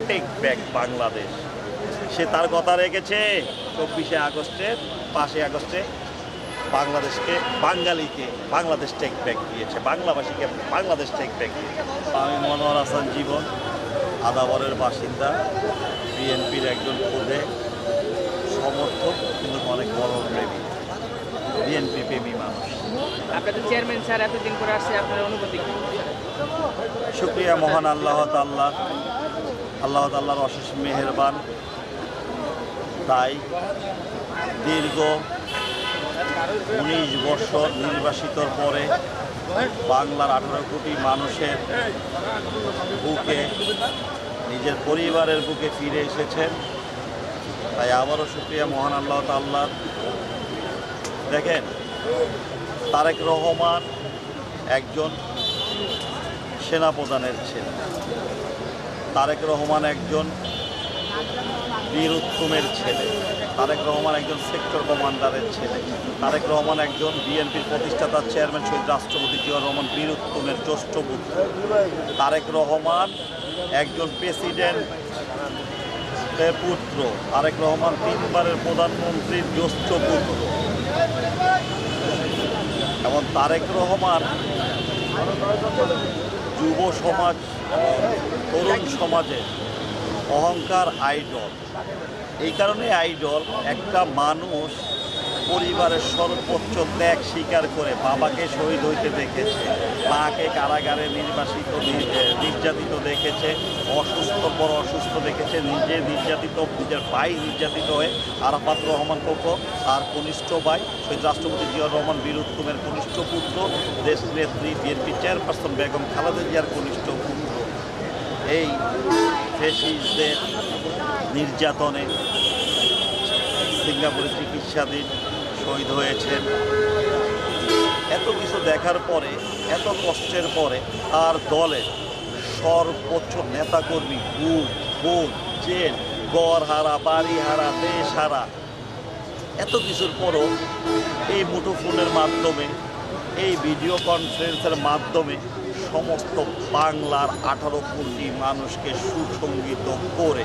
Take back Bangladesh. সে তার কথা রেখেছে 24শে আগস্টে 5ই আগস্টে বাংলাদেশকে বাঙালিকে বাংলাদেশ টেক ব্যাক দিয়েছে, বাংলাভাষীকে বাংলাদেশ টেক ব্যাক দিয়েছে। আমি মনোহর হাসান জীবন, আদাবরের বাসিন্দা, বিএনপির একজন খুদে সমর্থক, কিন্তু অনেক বড় প্রেমী, বিএনপি প্রেমী মানুষ। আপনাদের চেয়ারম্যান স্যার এতদিন করে আসছে, আপনার অনুভূতি কি? শুকরিয়া মহান আল্লাহ তাআলার অশেষ মেহেরবান। তাই দীর্ঘ 19 বছর নির্বাসিতর পরে বাংলার 18 কোটি মানুষের বুকে, নিজের পরিবারের বুকে ফিরে এসেছেন। তাই আবারও শুকরিয়া মহান আল্লাহ তাআলার। দেখেন, তারেক রহমান একজন সেনাপ্রধানের ছেলে, তারেক রহমান একজন বীর উত্তমের ছেলে, তারেক রহমান একজন সেক্টর কমান্ডারের ছেলে, তারেক রহমান একজন বিএনপির প্রতিষ্ঠাতা চেয়ারম্যান শহীদ রাষ্ট্রপতি জিয়াউর রহমান বীর উত্তমের জ্যেষ্ঠ পুত্র, তারেক রহমান একজন প্রেসিডেন্টের পুত্র, তারেক রহমান 3বারের প্রধানমন্ত্রীর জ্যেষ্ঠ পুত্র, এবং তারেক রহমান যুব সমাজ এবং তরুণ সমাজে অহংকার আইডল। এই কারণে আইডল, একটা মানুষ পরিবারের সর্বোচ্চ ত্যাগ স্বীকার করে বাবাকে শহীদ হইতে দেখেছে, মাকে কারাগারে নির্যাতিত দেখেছে, অসুস্থ দেখেছে, নিজের ভাই নির্যাতিত হয়ে আরাফাত রহমান কোকো, তার কনিষ্ঠ ভাই শহীদ রাষ্ট্রপতি জিয়াউর রহমান বীর উত্তমের কনিষ্ঠ পুত্র, দেশনেত্রী বিএনপি চেয়ারপারসন বেগম খালেদা জিয়ার কনিষ্ঠ পুত্র, এই ফ্যাসিস্টদের নির্যাতনে সিঙ্গাপুরে চিকিৎসাধীন শহীদ হয়েছেন। এত কিছু দেখার পরে, এত কষ্টের পরে তার দলে সর্বোচ্চ নেতাকর্মী গুম, খুন, জেল, ঘর হারা, বাড়ি হারা, দেশ হারা, এত কিছুর পরও এই মুঠোফোনের মাধ্যমে, এই ভিডিও কনফারেন্সের মাধ্যমে সমস্ত বাংলার 18 কোটি মানুষকে সুসংগঠিত করে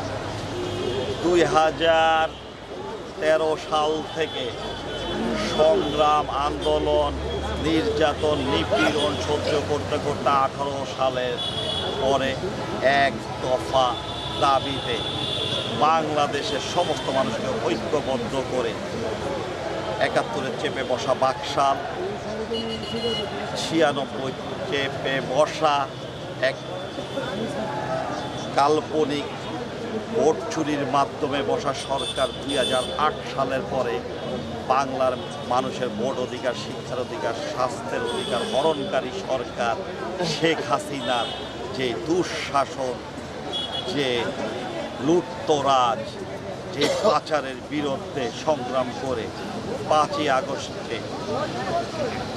2013 সাল থেকে সংগ্রাম, আন্দোলন, নির্যাতন, নিপীড়ন সহ্য করতে করতে 18 সালের পরে এক দফা দাবিতে বাংলাদেশের সমস্ত মানুষকে ঐক্যবদ্ধ করে 71-এর চেপে বসা বাকশাল, 96 চেপে বসা এক কাল্পনিক ভোট চুরির মাধ্যমে বসা সরকার 2008 সালের পরে বাংলার মানুষের ভোট অধিকার, শিক্ষার অধিকার, স্বাস্থ্যের অধিকার হরণকারী সরকার শেখ হাসিনার যে দুঃশাসন, যে লুটতরাজ, যে পাচারের বিরুদ্ধে সংগ্রাম করে 5ই আগস্টে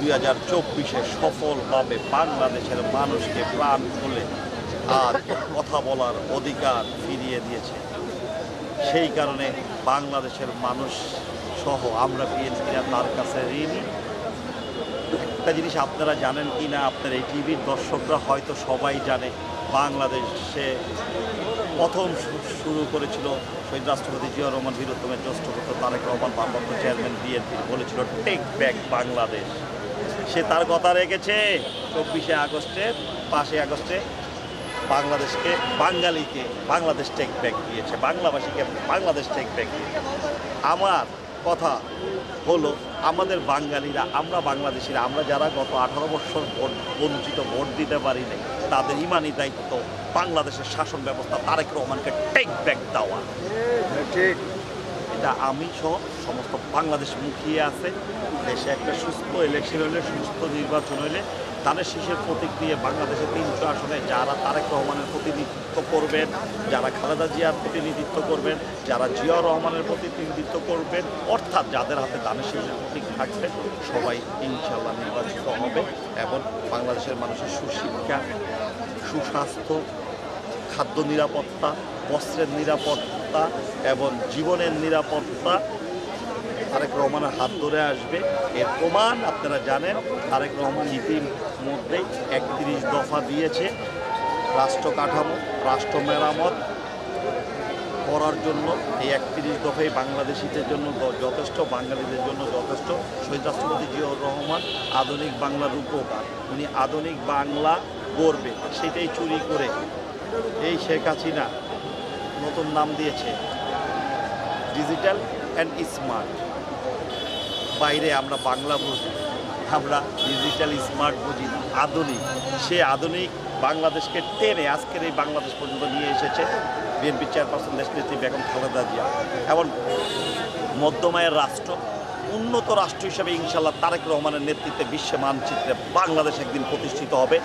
2024-এ সফলভাবে বাংলাদেশের মানুষকে প্রাণ খুলে আর কথা বলার অধিকার ফিরিয়ে দিয়েছে। সেই কারণে বাংলাদেশের মানুষ সহ আমরা বিএনপিরা তার কাছে ঋণী। একটা জিনিস আপনারা জানেন কি না, আপনার এই টিভির দর্শকরা হয়তো সবাই জানে, বাংলাদেশে প্রথম শুরু করেছিল শহীদ রাষ্ট্রপতি জিয়াউর রহমান বীর উত্তমের জ্যেষ্ঠ পুত্র তারেক রহমান, ভারপ্রাপ্ত চেয়ারম্যান বিএনপির, বলেছিল টেক ব্যাক বাংলাদেশ। সে তার কথা রেখেছে 24শে আগস্টে 5ই আগস্টে বাংলাদেশকে বাঙালিকে বাংলাদেশ টেক ব্যাক দিয়েছে, বাংলাভাষীকে বাংলাদেশ টেক ব্যাক দিয়েছে। আমার কথা হলো, আমাদের বাঙালিরা, আমরা বাংলাদেশিরা, আমরা যারা গত 18 বছর বঞ্চিত, ভোট দিতে পারি নাই, তাদের ইমানি দায়িত্ব বাংলাদেশের শাসন ব্যবস্থা তারেক রহমানকে টেক ব্যাক দেওয়া। ঠিক, এটা আমি সহ সমস্ত বাংলাদেশ মুখিয়ে আছে। দেশে একটা সুস্থ ইলেকশন হলে, সুস্থ নির্বাচন হলে, ধানের শীষের প্রতীক দিয়ে বাংলাদেশের 300 আসনে যারা তারেক রহমানের প্রতিনিধিত্ব করবেন, যারা খালেদা জিয়ার প্রতিনিধিত্ব করবেন, যারা জিয়াউর রহমানের প্রতিনিধিত্ব করবেন, অর্থাৎ যাদের হাতে ধানের শীষের প্রতীক থাকবে, সবাই ইনশাআল্লাহ নির্বাচিত হবে এবং বাংলাদেশের মানুষের সুশিক্ষা, সুস্বাস্থ্য, খাদ্য নিরাপত্তা, বস্ত্রের নিরাপত্তা এবং জীবনের নিরাপত্তা তারেক রহমানের হাত ধরে আসবে। এর প্রমাণ আপনারা জানেন, তারেক রহমান ইতিমধ্যেই 31 দফা দিয়েছে। রাষ্ট্র কাঠামো, রাষ্ট্র মেরামত, করার জন্য এই 31 দফায় বাংলাদেশিদের জন্য যথেষ্ট, বাঙালিদের জন্য যথেষ্ট। শহীদ রাষ্ট্রপতি জিয়াউর রহমান আধুনিক বাংলার রূপকার, উনি আধুনিক বাংলা গড়বে, সেটাই চুরি করে এই শেখ হাসিনা নতুন নাম দিয়েছে ডিজিটাল অ্যান্ড স্মার্ট। বাইরে আমরা বাংলা বুঝি, আমরা ডিজিটাল স্মার্ট বুঝি না, আধুনিক। সে আধুনিক বাংলাদেশকে টেনে আজকের এই বাংলাদেশ পর্যন্ত নিয়ে এসেছে বিএনপি চেয়ারপারসন দেশনেত্রী বেগম খালেদা জিয়া। এবং মধ্যমায়ের রাষ্ট্র, উন্নত রাষ্ট্র হিসেবে ইনশাল্লাহ তারেক রহমানের নেতৃত্বে বিশ্ব মানচিত্রে বাংলাদেশ একদিন প্রতিষ্ঠিত হবে।